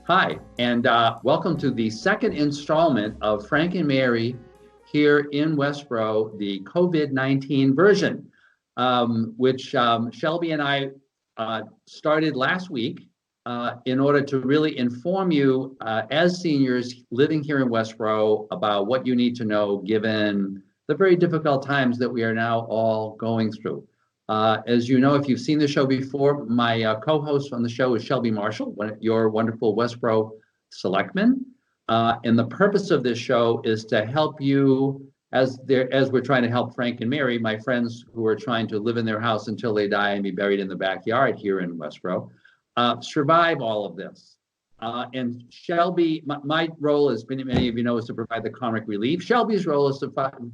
Hi, and welcome to the second installment of Frank and Mary here in Westboro, the COVID-19 version, which Shelby and I started last week in order to really inform you as seniors living here in Westboro about what you need to know given the very difficult times that we are now all going through. As you know, if you've seen the show before, my co-host on the show is Shelby Marshall, your wonderful Westboro selectman. And the purpose of this show is to help you as we're trying to help Frank and Mary, my friends who are trying to live in their house until they die and be buried in the backyard here in Westboro, survive all of this. And Shelby, my role, as many of you know, is to provide the comic relief. Shelby's role is to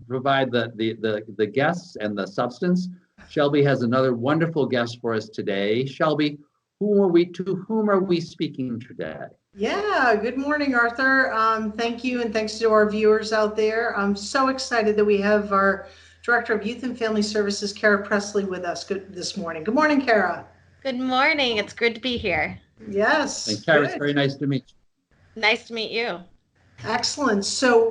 provide the guests and the substance. Shelby has another wonderful guest for us today. Shelby, to whom are we speaking today? Yeah, good morning, Arthur. Thank you, and thanks to our viewers out there. I'm so excited that we have our Director of Youth and Family Services, Kara Presley, with us this morning. Good morning, Kara. Good morning. It's good to be here. Yes. And Kara, it's very nice to meet you. Nice to meet you. Excellent. So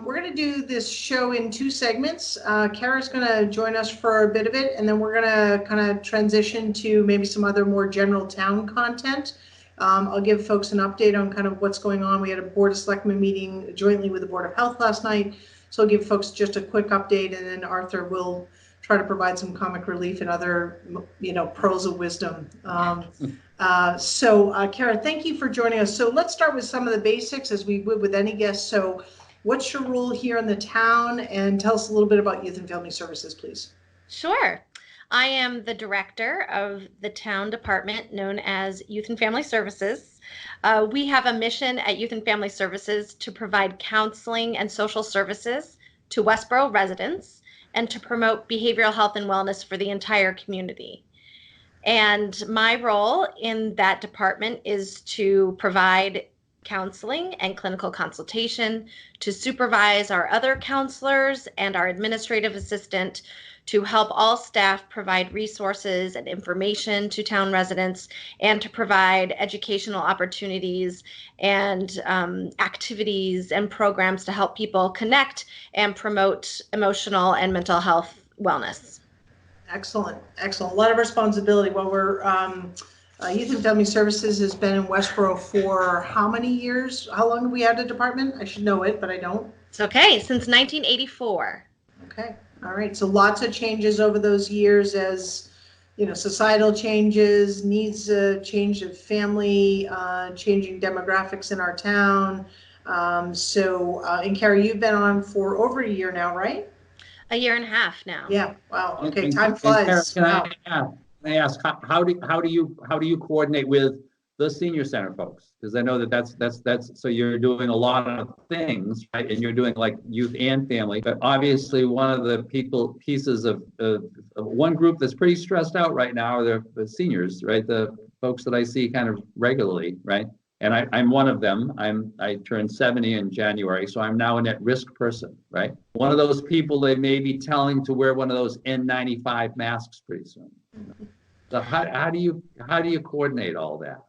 we're going to do this show in two segments. Kara's going to join us for a bit of it, and then we're going to kind of transition to maybe some other more general town content. I'll give folks an update on kind of what's going on. We had a Board of Selectmen meeting jointly with the Board of Health last night. So I'll give folks just a quick update, and then Arthur will try to provide some comic relief and other, pearls of wisdom. Kara, thank you for joining us. So let's start with some of the basics as we would with any guest. So what's your role here in the town? And tell us a little bit about Youth and Family Services, please. Sure. I am the director of the town department known as Youth and Family Services. We have a mission at Youth and Family Services to provide counseling and social services to Westboro residents and to promote behavioral health and wellness for the entire community. And my role in that department is to provide counseling and clinical consultation, to supervise our other counselors and our administrative assistant, to help all staff provide resources and information to town residents, and to provide educational opportunities and activities and programs to help people connect and promote emotional and mental health wellness. Excellent. A lot of responsibility. Well, we're Youth and Family Services has been in Westboro for how many years? How long have we had a department? I should know it, but I don't. It's okay. Since 1984. Okay. All right. So lots of changes over those years as, societal changes, needs a change of family, changing demographics in our town. And Kara, you've been on for over a year now, right? A year and a half now. Yeah. Wow. Okay. Time flies. Can I ask how do you coordinate with the senior center folks? Because I know that's so you're doing a lot of things, right? And you're doing like youth and family, but obviously one of the pieces of one group that's pretty stressed out right now are the seniors, right? The folks that I see kind of regularly, right? And I'm one of them. I turned 70 in January, so I'm now an at-risk person, right? One of those people they may be telling to wear one of those N95 masks pretty soon. So how do you coordinate all that?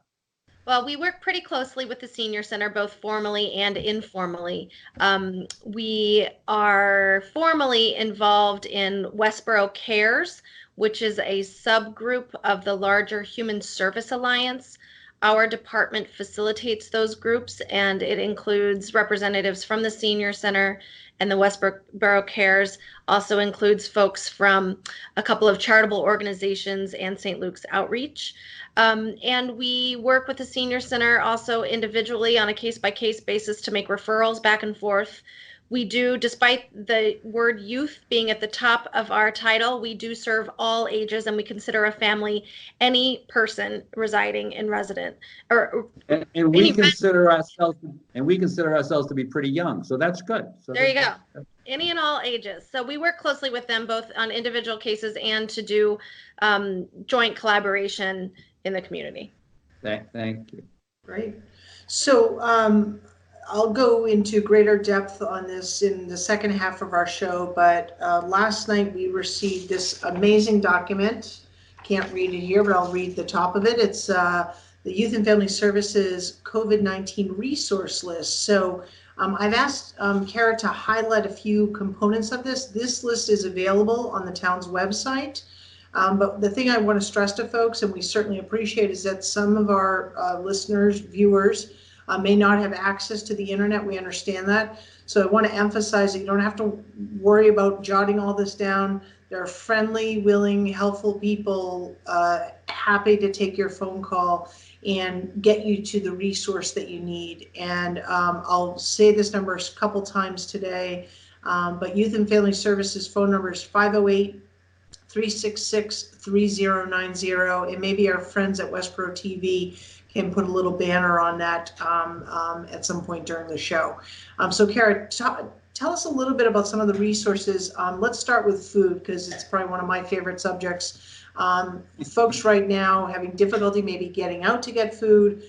Well, we work pretty closely with the Senior Center, both formally and informally. We are formally involved in Westboro Cares, which is a subgroup of the larger Human Service Alliance. Our department facilitates those groups, and it includes representatives from the Senior Center, and the Westboro Cares also includes folks from a couple of charitable organizations and St. Luke's Outreach. And we work with the Senior Center also individually on a case-by-case basis to make referrals back and forth. We do, despite the word youth being at the top of our title, we do serve all ages, and we consider a family any person residing in resident and we consider ourselves to be pretty young, so that's good. So there you go. Any and all ages. So we work closely with them both on individual cases and to do joint collaboration in the community. Thank you. Great. So I'll go into greater depth on this in the second half of our show, but last night we received this amazing document. Can't read it here, but I'll read the top of it. It's the Youth and Family Services COVID-19 resource list. So I've asked Kara to highlight a few components of this. This list is available on the town's website. But the thing I want to stress to folks, and we certainly appreciate, is that some of our listeners, viewers, may not have access to the internet. We understand that. So I want to emphasize that you don't have to worry about jotting all this down. There are friendly, willing, helpful people happy to take your phone call and get you to the resource that you need. And I'll say this number a couple times today, but Youth and Family Services phone number is 508-366-3090. And maybe our friends at Westboro TV can put a little banner on that at some point during the show. So Kara, tell us a little bit about some of the resources. Let's start with food, because it's probably one of my favorite subjects. Folks right now having difficulty maybe getting out to get food.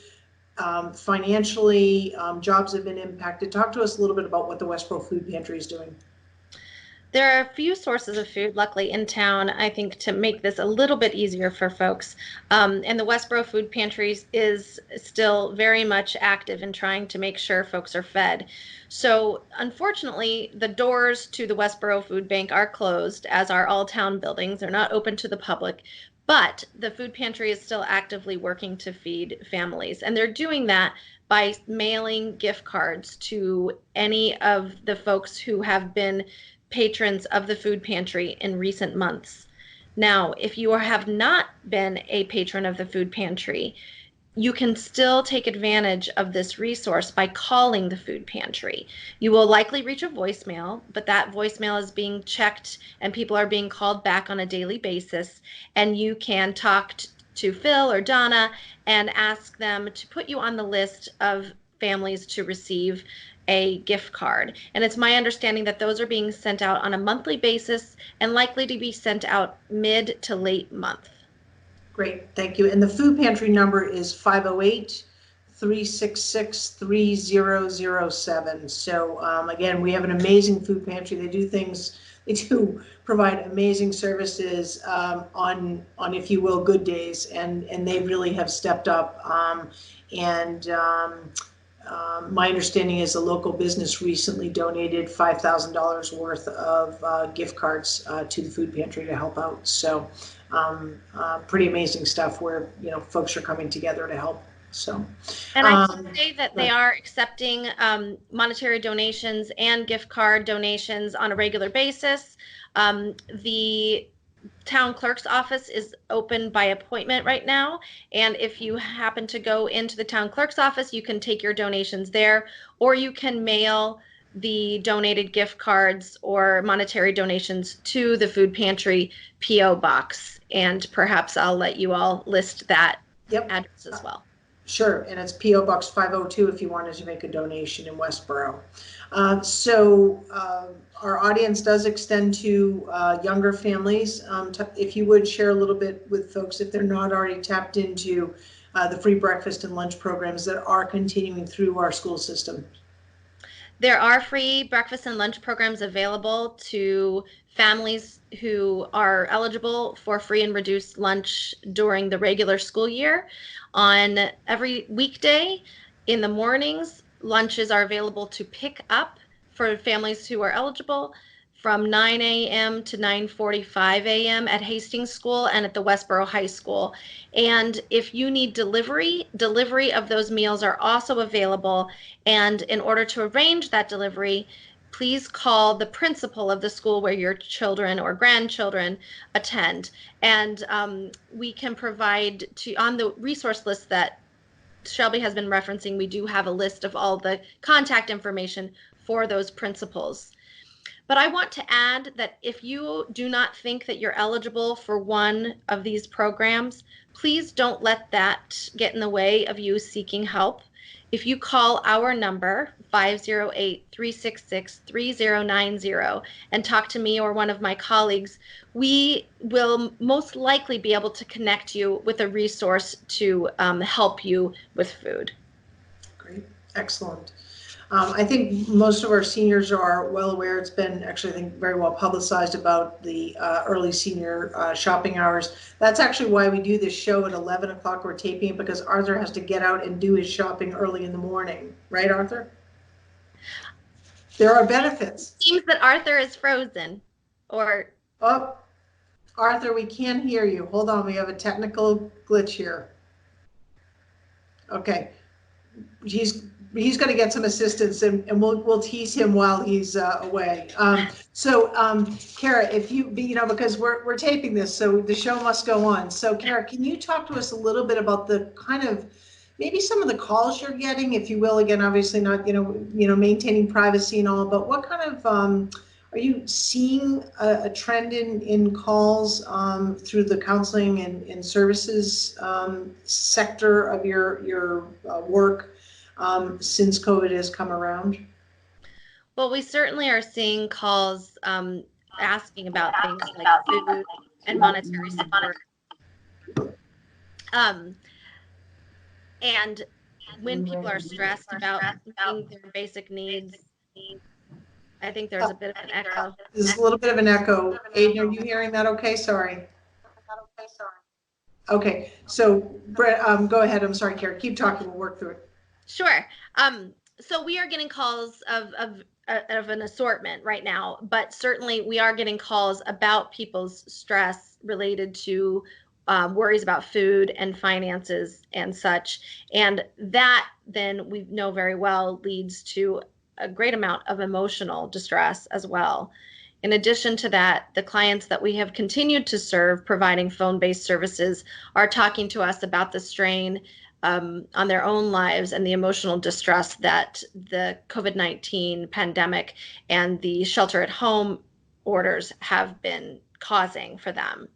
Financially, jobs have been impacted. Talk to us a little bit about what the Westboro Food Pantry is doing. There are a few sources of food, luckily, in town, I think, to make this a little bit easier for folks. And the Westboro Food Pantry is still very much active in trying to make sure folks are fed. So, unfortunately, the doors to the Westboro Food Bank are closed, as are all town buildings. They're not open to the public. But the food pantry is still actively working to feed families. And they're doing that by mailing gift cards to any of the folks who have been patrons of the food pantry in recent months. Now, if you have not been a patron of the food pantry, you can still take advantage of this resource by calling the food pantry. You will likely reach a voicemail, but that voicemail is being checked and people are being called back on a daily basis. And you can talk to Phil or Donna and ask them to put you on the list of families to receive a gift card. And it's my understanding that those are being sent out on a monthly basis and likely to be sent out mid to late month. Great, thank you. And the food pantry number is 508-366-3007. So again, we have an amazing food pantry. They do provide amazing services on, if you will, good days, and they really have stepped up. My understanding is a local business recently donated $5,000 worth of gift cards to the food pantry to help out. So pretty amazing stuff where, folks are coming together to help. So, and I should say that they are accepting monetary donations and gift card donations on a regular basis. The town clerk's office is open by appointment right now, and if you happen to go into the town clerk's office, you can take your donations there, or you can mail the donated gift cards or monetary donations to the food pantry P.O. box, and perhaps I'll let you all list that address as well. Sure, and it's P.O. Box 502 if you wanted to make a donation in Westboro. So our audience does extend to younger families. If you would share a little bit with folks, if they're not already tapped into the free breakfast and lunch programs that are continuing through our school system. There are free breakfast and lunch programs available to families who are eligible for free and reduced lunch during the regular school year. On every weekday in the mornings, lunches are available to pick up for families who are eligible from 9 a.m. to 9:45 a.m. at Hastings School and at the Westboro High School. And if you need delivery of those meals are also available. And in order to arrange that delivery, please call the principal of the school where your children or grandchildren attend. And we can provide on the resource list that Shelby has been referencing, we do have a list of all the contact information for those principals. But I want to add that if you do not think that you're eligible for one of these programs, please don't let that get in the way of you seeking help. If you call our number, 508-366-3090, and talk to me or one of my colleagues, we will most likely be able to connect you with a resource to help you with food. Great, excellent. I think most of our seniors are well aware. It's been actually, I think, very well publicized about the early senior shopping hours. That's actually why we do this show at 11 o'clock. We're taping it because Arthur has to get out and do his shopping early in the morning. Right, Arthur? There are benefits. It seems that Arthur is frozen. Or Oh, Arthur, we can't hear you. Hold on, we have a technical glitch here. Okay, he's going to get some assistance, and we'll tease him while he's away. Kara, if you because we're taping this, so the show must go on. So Kara, can you talk to us a little bit about the kind of maybe some of the calls you're getting, if you will? Again, obviously not maintaining privacy and all, but what kind of are you seeing a trend in calls through the counseling and services sector of your work since COVID has come around? Well, we certainly are seeing calls asking about things like food and monetary support. And when people are stressed about meeting their basic needs, I think there's a bit of an echo. There's a little bit of an echo. Aiden, are you hearing that okay? Sorry. Okay, so Brett, go ahead. I'm sorry, Kara. Keep talking. We'll work through it. Sure. So we are getting calls of an assortment right now, but certainly we are getting calls about people's stress related to worries about food and finances and such. And that then we know very well leads to a great amount of emotional distress as well. In addition to that, the clients that we have continued to serve providing phone-based services are talking to us about the strain on their own lives and the emotional distress that the COVID-19 pandemic and the shelter-at-home orders have been causing for them.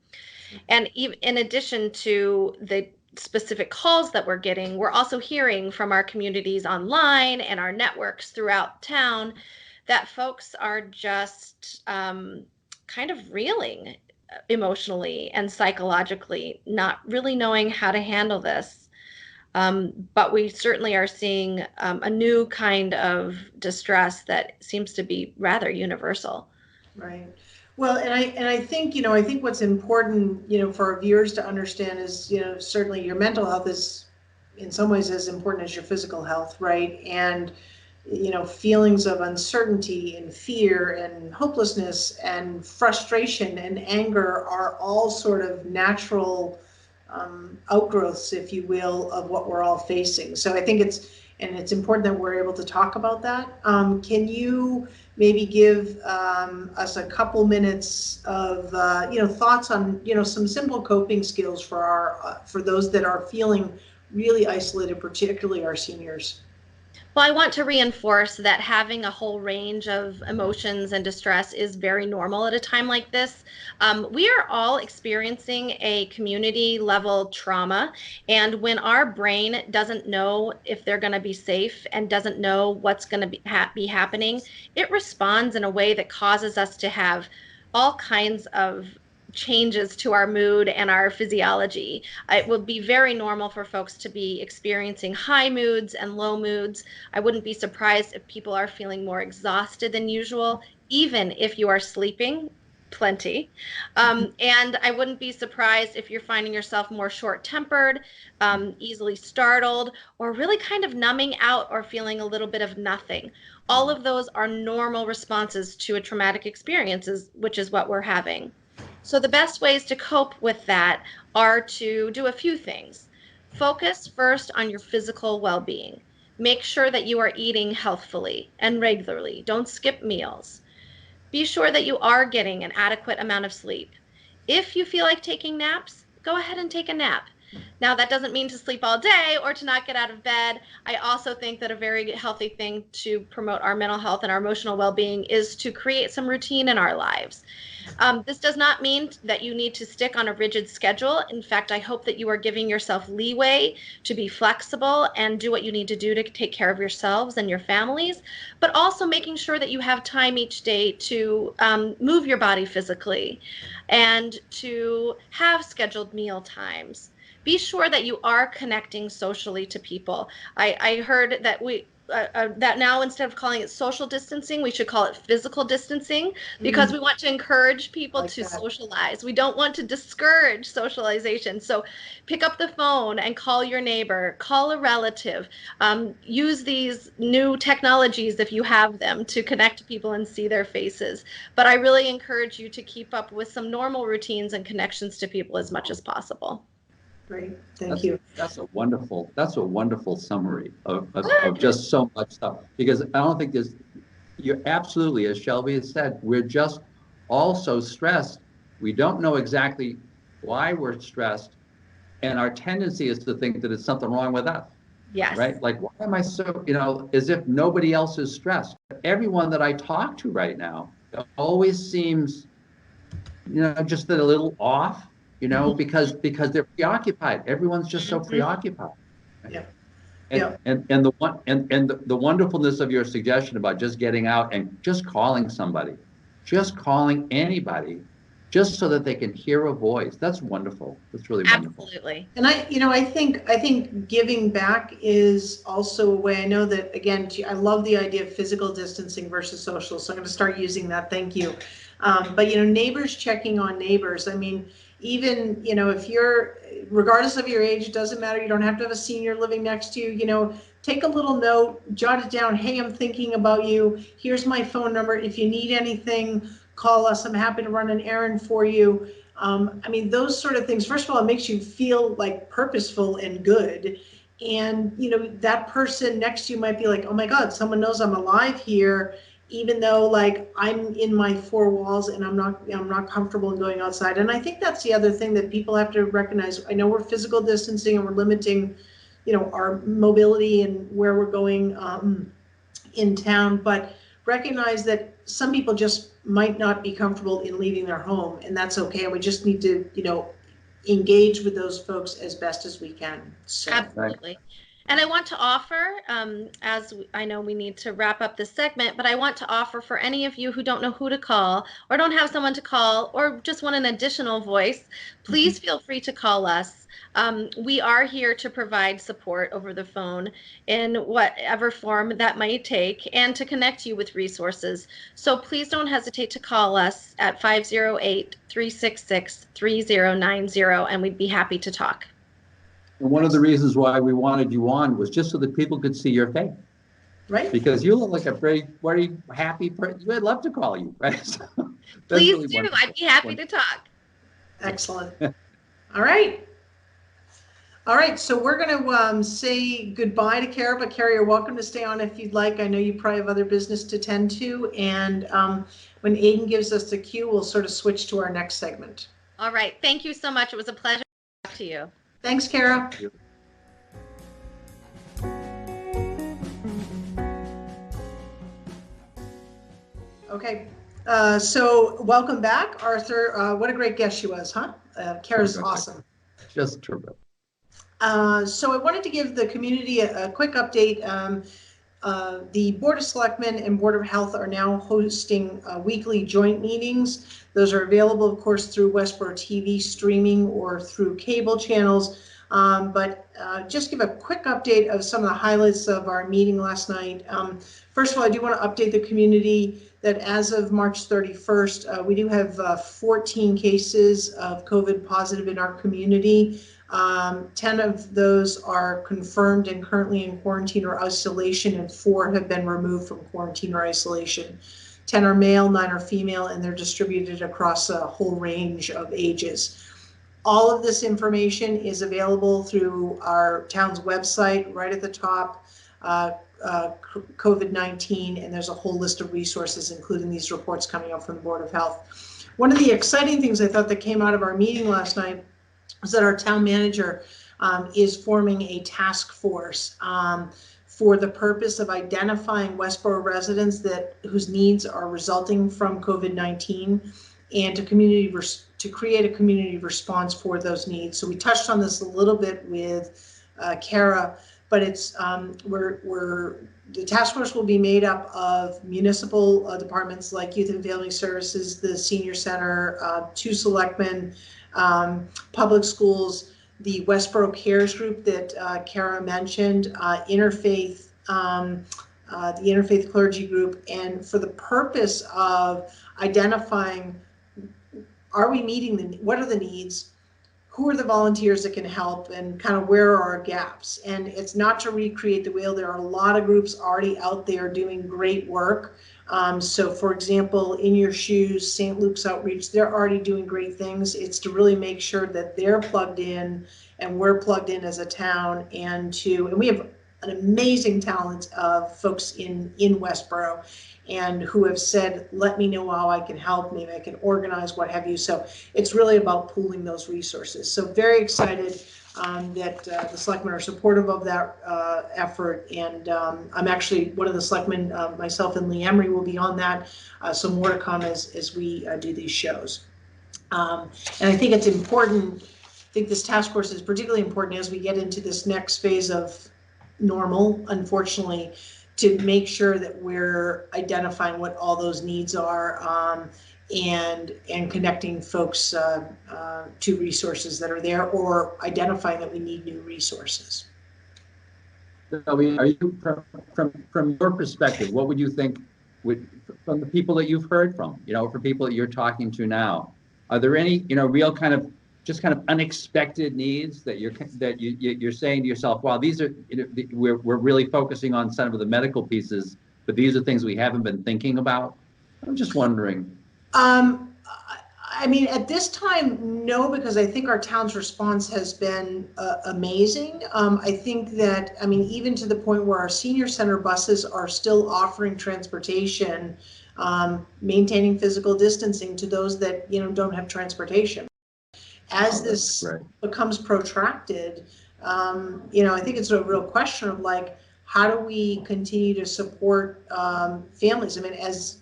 And in addition to the specific calls that we're getting, we're also hearing from our communities online and our networks throughout town that folks are just kind of reeling emotionally and psychologically, not really knowing how to handle this. But we certainly are seeing a new kind of distress that seems to be rather universal. Right. Well, and I think, I think what's important, for our viewers to understand is, certainly your mental health is in some ways as important as your physical health, right? And, feelings of uncertainty and fear and hopelessness and frustration and anger are all sort of natural outgrowths, if you will, of what we're all facing. So I think it's important that we're able to talk about that. Can you maybe give us a couple minutes of thoughts on some simple coping skills for those that are feeling really isolated, particularly our seniors? Well, I want to reinforce that having a whole range of emotions and distress is very normal at a time like this. We are all experiencing a community level trauma, and when our brain doesn't know if they're going to be safe and doesn't know what's going to be happening, it responds in a way that causes us to have all kinds of changes to our mood and our physiology. It will be very normal for folks to be experiencing high moods and low moods. I wouldn't be surprised if people are feeling more exhausted than usual, even if you are sleeping plenty. And I wouldn't be surprised if you're finding yourself more short-tempered, easily startled, or really kind of numbing out or feeling a little bit of nothing. All of those are normal responses to a traumatic experience, which is what we're having. So the best ways to cope with that are to do a few things. Focus first on your physical well-being. Make sure that you are eating healthfully and regularly. Don't skip meals. Be sure that you are getting an adequate amount of sleep. If you feel like taking naps, go ahead and take a nap. Now, that doesn't mean to sleep all day or to not get out of bed. I also think that a very healthy thing to promote our mental health and our emotional well-being is to create some routine in our lives. This does not mean that you need to stick on a rigid schedule. In fact, I hope that you are giving yourself leeway to be flexible and do what you need to do to take care of yourselves and your families, but also making sure that you have time each day to move your body physically and to have scheduled meal times. Be sure that you are connecting socially to people. I heard that that now instead of calling it social distancing, we should call it physical distancing, because we want to encourage people Like to that. socialize. We don't want to discourage socialization. So pick up the phone and call your neighbor, call a relative, use these new technologies if you have them to connect to people and see their faces. But I really encourage you to keep up with some normal routines and connections to people as much as possible. Great, thank you. That's a wonderful summary of just so much stuff. Because I don't think you're absolutely, as Shelby has said, we're just all so stressed. We don't know exactly why we're stressed. And our tendency is to think that it's something wrong with us. Yes. Right? Like, why am I so, as if nobody else is stressed. Everyone that I talk to right now always seems, just a little off. Because they're preoccupied. Everyone's just so preoccupied. Yeah. And the wonderfulness of your suggestion about just getting out and just calling somebody, just calling anybody, just so that they can hear a voice. That's wonderful. That's really wonderful. Absolutely. And I think giving back is also a way. I know that, again, I love the idea of physical distancing versus social, so I'm going to start using that. Thank you. But neighbors checking on neighbors. I mean, even, if you're, regardless of your age, it doesn't matter. You don't have to have a senior living next to you, take a little note, jot it down. Hey, I'm thinking about you. Here's my phone number. If you need anything, call us. I'm happy to run an errand for you. I mean, those sort of things, first of all, it makes you feel like purposeful and good. And, that person next to you might be like, oh my God, someone knows I'm alive here, even though like I'm in my four walls and I'm not comfortable in going outside. And I think that's the other thing that people have to recognize. I know we're physical distancing and we're limiting, our mobility and where we're going in town, but recognize that some people just might not be comfortable in leaving their home, and that's okay. And we just need to, engage with those folks as best as we can. So. Absolutely. And I want to offer, I know we need to wrap up this segment, but I want to offer for any of you who don't know who to call or don't have someone to call or just want an additional voice, please feel free to call us. We are here to provide support over the phone in whatever form that might take and to connect you with resources. So please don't hesitate to call us at 508-366-3090, and we'd be happy to talk. And one of the reasons why we wanted you on was just so that people could see your face. Right. Because you look like a very happy person. I'd love to call you, right? So please really do. wonderful. I'd be happy to talk. Excellent. All right. So we're going to say goodbye to Kara, but Kara, you're welcome to stay on if you'd like. I know you probably have other business to tend to. And when Aiden gives us the cue, we'll sort of switch to our next segment. All right. Thank you so much. It was a pleasure to talk to you. Thanks, Kara. Thank you. Okay, so welcome back, Arthur. What a great guest she was, huh? Kara's awesome. Just terrific. So I wanted to give the community a quick update. The Board of Selectmen and Board of Health are now hosting weekly joint meetings. Those are available, of course, through Westboro TV streaming or through cable channels. But just give a quick update of some of the highlights of our meeting last night. First of all, I do want to update the community that as of March 31st, we do have 14 cases of COVID positive in our community. 10 of those are confirmed and currently in quarantine or isolation, and 4 have been removed from quarantine or isolation. 10 are male, 9 are female, and they're distributed across a whole range of ages. All of this information is available through our town's website, right at the top, COVID-19, and there's a whole list of resources, including these reports coming up from the Board of Health. One of the exciting things I thought that came out of our meeting last night was that our town manager is forming a task force for the purpose of identifying Westboro residents whose needs are resulting from COVID-19 and to create a community response for those needs. So we touched on this a little bit with Kara, but it's the task force will be made up of municipal departments like Youth and Family Services, the Senior Center, 2 selectmen, public schools, the Westboro Cares Group that Kara mentioned, Interfaith the Interfaith Clergy Group, and for the purpose of identifying, are we meeting what are the needs? Who are the volunteers that can help, and kind of where are our gaps? And it's not to recreate the wheel. There are a lot of groups already out there doing great work. So for example, In Your Shoes, St. Luke's Outreach, they're already doing great things. It's to really make sure that they're plugged in and we're plugged in as a town, and we have an amazing talent of folks in Westboro, and who have said, let me know how I can help, maybe I can organize, what have you. So it's really about pooling those resources. So very excited that the selectmen are supportive of that effort. And I'm actually one of the selectmen, myself and Lee Emery will be on that. So more to come as we do these shows. And I think it's important, I think this task force is particularly important as we get into this next phase of normal, unfortunately, to make sure that we're identifying what all those needs are, and connecting folks to resources that are there, or identifying that we need new resources. So are you, from your perspective, what would you think from the people that you've heard from, for people that you're talking to now, are there any, real kind of unexpected needs that you're saying to yourself, wow, these are, we're really focusing on some of the medical pieces, but these are things we haven't been thinking about? I'm just wondering. I mean, at this time, no, because I think our town's response has been amazing. I think that, even to the point where our senior center buses are still offering transportation, maintaining physical distancing to those that, don't have transportation. As this becomes protracted, I think it's a real question of how do we continue to support families? As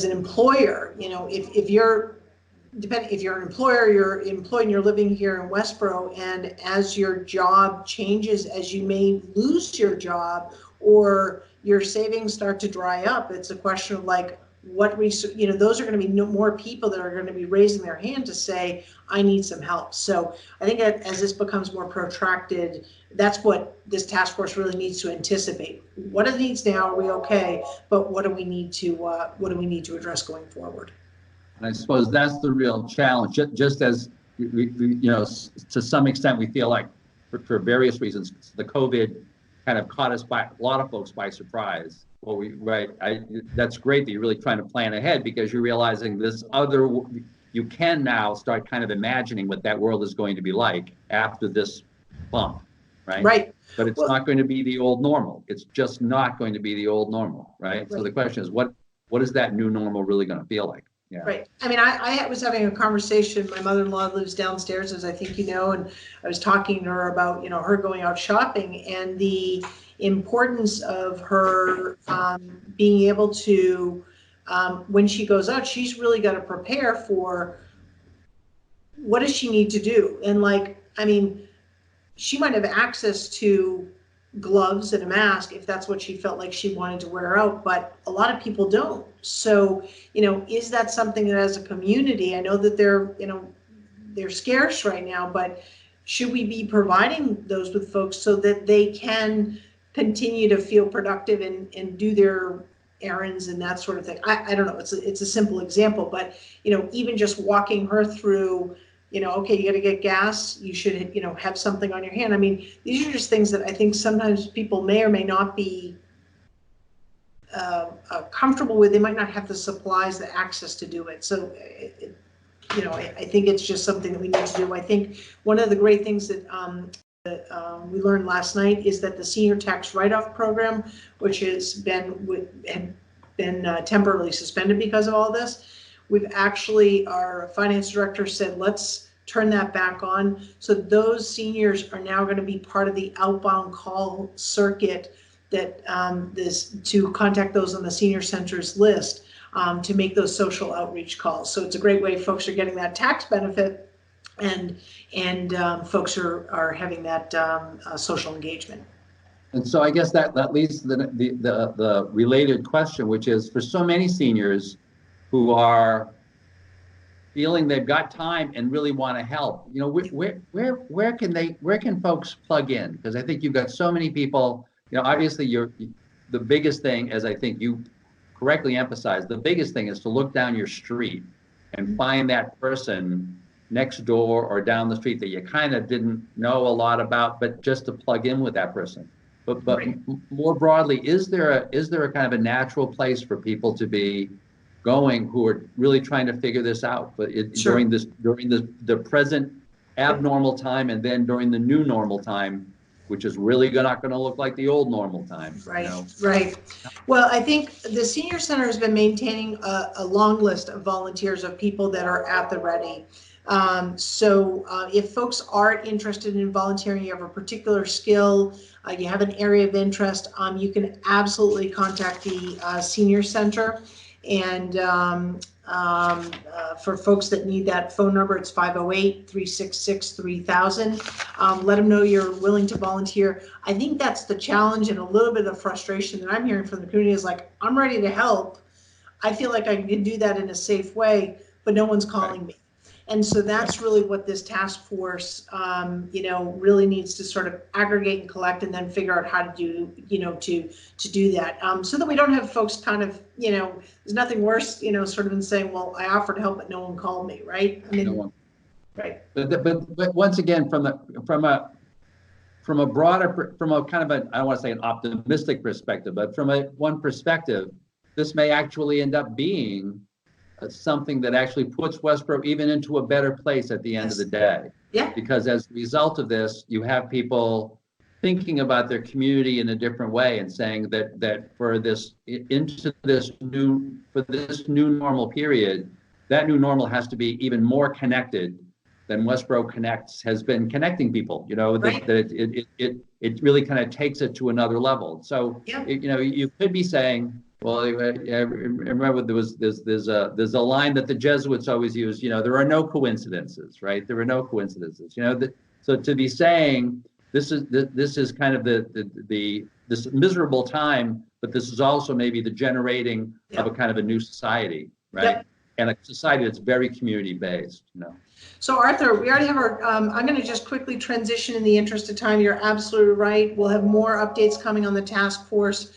an employer, if you're an employer, you're employed and you're living here in Westboro, and as your job changes, as you may lose your job or your savings start to dry up, it's a question of those are going to be more people that are going to be raising their hand to say, I need some help. So I think that as this becomes more protracted, that's what this task force really needs to anticipate. What are the needs now? Are we okay? But what do we need to address going forward? And I suppose that's the real challenge. Just as to some extent, we feel like for various reasons, the COVID kind of caught us by a lot of folks by surprise. Well, that's great that you're really trying to plan ahead, because you're realizing you can now start kind of imagining what that world is going to be like after this bump, right? Right. But it's not going to be the old normal. It's just not going to be the old normal, right? So the question is, what is that new normal really going to feel like? Yeah. Right. I was having a conversation. My mother-in-law lives downstairs, as I think you know, and I was talking to her about, her going out shopping and the importance of her being able to, when she goes out, she's really got to prepare for what does she need to do. And she might have access to gloves and a mask if that's what she felt like she wanted to wear out, but a lot of people don't. So, is that something that as a community, I know that they're scarce right now, but should we be providing those with folks so that they can continue to feel productive and do their errands and that sort of thing? I don't know. It's a simple example, but even just walking her through, okay, you got to get gas. You should, have something on your hand. These are just things that I think sometimes people may or may not be comfortable with. They might not have the supplies, the access to do it. So, I think it's just something that we need to do. I think one of the great things that we learned last night is that the senior tax write-off program, which had been temporarily suspended because of all this, our finance director said, let's turn that back on. So those seniors are now going to be part of the outbound call circuit that to contact those on the senior centers list to make those social outreach calls. So it's a great way folks are getting that tax benefit, and folks are having that social engagement. And so I guess that leads to the related question, which is, for so many seniors who are, feeling they've got time and really want to help, you know, where can folks plug in? Because I think you've got so many people, you know, obviously the biggest thing, as I think you correctly emphasized, the biggest thing is to look down your street and find that person next door or down the street that you kind of didn't know a lot about, but just to plug in with that person. But Right. more broadly, is there a kind of a natural place for people to be going who are really trying to figure this out, but Sure. during the present abnormal time, and then during the new normal time, which is really not going to look like the old normal time. Right, You know? right. Well, I think the senior center has been maintaining a long list of volunteers, of people that are at the ready. So if folks are interested in volunteering, you have a particular skill, you have an area of interest, you can absolutely contact the senior center. And for folks that need that phone number, it's 508-366-3000. Let them know you're willing to volunteer. I think that's the challenge, and a little bit of frustration that I'm hearing from the community is like, I'm ready to help. I feel like I can do that in a safe way, but no one's calling me. And so that's really what this task force, you know, really needs to sort of aggregate and collect, and then figure out how to do, you know, to do that, so that we don't have folks kind of, you know, there's nothing worse, you know, sort of in saying, well, I offered help, but no one called me, right? I mean, No one. right. But once again, from a broader, from a kind of a, I don't want to say an optimistic perspective, but from one perspective, this may actually end up being something that actually puts Westboro even into a better place at the end of the day. Yeah. Because as a result of this, you have people thinking about their community in a different way and saying that for this new normal period, that new normal has to be even more connected than Westboro Connects has been connecting people. You know, Right. that it really kind of takes it to another level. So, Yeah. you know, you could be saying, well, I remember there's a line that the Jesuits always use, you know, there are no coincidences, right? There are no coincidences, you know, so to be saying this is kind of this miserable time, but this is also maybe the generating of a kind of a new society, right? Yep. And a society that's very community based, you know. So Arthur, we already have our, I'm going to just quickly transition in the interest of time. You're absolutely right. We'll have more updates coming on the task force.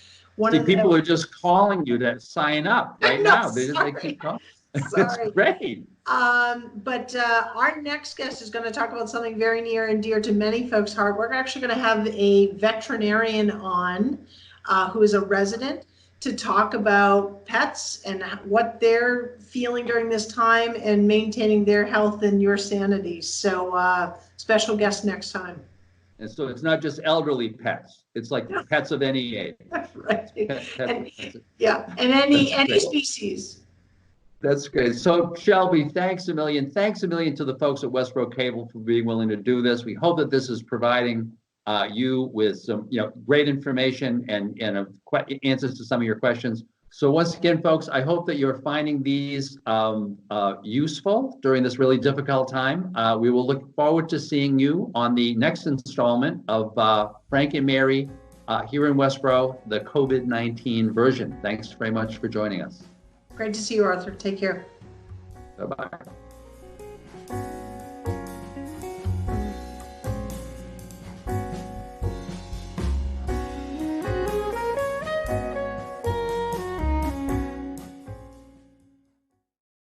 People are just calling you to sign up right now. They Sorry. keep calling. Sorry. It's great. But our next guest is going to talk about something very near and dear to many folks' heart. We're actually going to have a veterinarian on who is a resident to talk about pets and what they're feeling during this time and maintaining their health and your sanity. So special guest next time. And so it's not just elderly pets. It's like pets of any age. Right. And, Pets. yeah, and any great. species. That's great. So Shelby, thanks a million. Thanks a million to the folks at Westboro Cable for being willing to do this. We hope that this is providing you with some, you know, great information and answers to some of your questions. So once again, folks, I hope that you're finding these useful during this really difficult time. We will look forward to seeing you on the next installment of Frank and Mary here in Westboro, the COVID-19 version. Thanks very much for joining us. Great to see you, Arthur. Take care. Bye-bye.